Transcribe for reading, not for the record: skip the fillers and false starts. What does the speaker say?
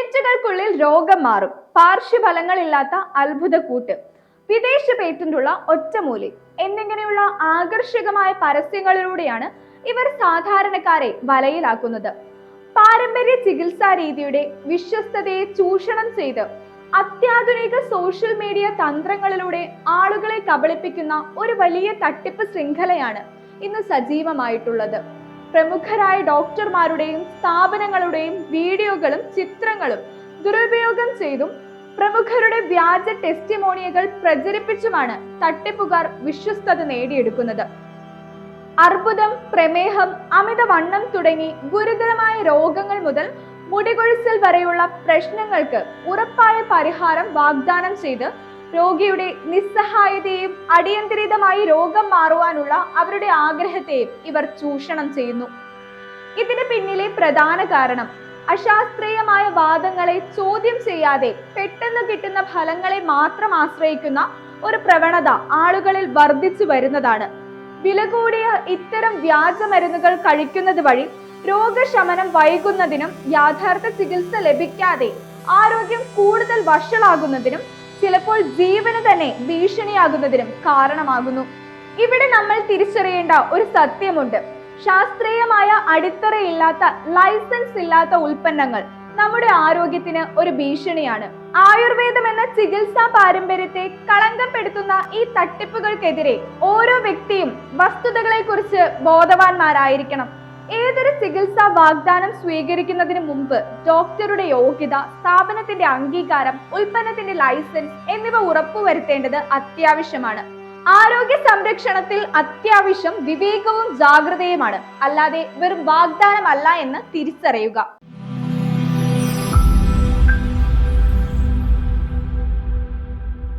മിനിറ്റുകൾക്കുള്ളിൽ രോഗം മാറും. പാർശ്വഫലങ്ങളില്ലാത്ത അത്ഭുതക്കൂട്ട്, വിദേശ പേറ്റന്റുള്ള ഒറ്റമൂലി എന്നിങ്ങനെയുള്ള ആകർഷകമായ പരസ്യങ്ങളിലൂടെയാണ് ഇവർ സാധാരണക്കാരെ വലയിലാക്കുന്നത്. പാരമ്പര്യ ചികിത്സാ രീതിയുടെ വിശ്വസ്തതയെ ചൂഷണം ചെയ്ത് അത്യാധുനിക സോഷ്യൽ മീഡിയ തന്ത്രങ്ങളിലൂടെ ആളുകളെ കബളിപ്പിക്കുന്ന ഒരു വലിയ തട്ടിപ്പ് ശൃംഖലയാണ് ഇന്ന് സജീവമായിട്ടുള്ളത്. പ്രമുഖരായ ഡോക്ടർമാരുടെയും സ്ഥാപനങ്ങളുടെയും വീഡിയോകളും ചിത്രങ്ങളും ദുരുപയോഗം ചെയ്തും പ്രമുഖരുടെ വ്യാജ ടെസ്റ്റിമോണിയകൾ പ്രചരിപ്പിച്ചുമാണ് തട്ടിപ്പുകാർ വിശ്വസ്തത നേടിയെടുക്കുന്നത്. അർബുദം, പ്രമേഹം, അമിതവണ്ണം തുടങ്ങി ഗുരുതരമായ രോഗങ്ങൾ മുതൽ മുടികൊഴിച്ചിൽ വരെയുള്ള പ്രശ്നങ്ങൾക്ക് ഉറപ്പായ പരിഹാരം വാഗ്ദാനം ചെയ്ത് രോഗിയുടെ നിസ്സഹായതയെയും അടിയന്തരിതമായി രോഗം മാറുവാനുള്ള അവരുടെ ആഗ്രഹത്തെയും ഇവർ ചൂഷണം ചെയ്യുന്നു. ഇതിന് പിന്നിലെ പ്രധാന കാരണം അശാസ്ത്രീയമായ വാദങ്ങളെ ചോദ്യം ചെയ്യാതെ പെട്ടെന്ന് കിട്ടുന്ന ഫലങ്ങളെ മാത്രം ആശ്രയിക്കുന്ന ഒരു പ്രവണത ആളുകളിൽ വർദ്ധിച്ചു വരുന്നതാണ്. വില കൂടിയ ഇത്തരം വ്യാജ മരുന്നുകൾ കഴിക്കുന്നത് വഴി രോഗശമനം വൈകുന്നതിനും യാഥാർത്ഥ ചികിത്സ ലഭിക്കാതെ ആരോഗ്യം കൂടുതൽ വഷളാകുന്നതിനും ചിലപ്പോൾ ജീവന് തന്നെ ഭീഷണിയാകുന്നതിനും കാരണമാകുന്നു. ഇവിടെ നമ്മൾ തിരിച്ചറിയേണ്ട ഒരു സത്യമുണ്ട്. ശാസ്ത്രീയമായ അടിത്തറയില്ലാത്ത, ലൈസൻസ് ഇല്ലാത്ത ഉൽപ്പന്നങ്ങൾ നമ്മുടെ ആരോഗ്യത്തിന് ഒരു ഭീഷണിയാണ്. ആയുർവേദം എന്ന ചികിത്സാ പാരമ്പര്യത്തെ കളങ്കപ്പെടുത്തുന്ന ഈ തട്ടിപ്പുകൾക്കെതിരെ ഓരോ വ്യക്തിയും വസ്തുതകളെ കുറിച്ച് ബോധവാന്മാരായിരിക്കണം. ഏതൊരു ചികിത്സാ വാഗ്ദാനം സ്വീകരിക്കുന്നതിന് മുമ്പ് ഡോക്ടറുടെ യോഗ്യത, സ്ഥാപനത്തിന്റെ അംഗീകാരം, ഉൽപ്പന്നത്തിന്റെ ലൈസൻസ് എന്നിവ ഉറപ്പുവരുത്തേണ്ടത് അത്യാവശ്യമാണ്. ആരോഗ്യ സംരക്ഷണത്തിൽ അത്യാവശ്യം വിവേകവും ജാഗ്രതയുമാണ്, അല്ലാതെ വെറും വാഗ്ദാനമല്ല എന്ന് തിരിച്ചറിയുക.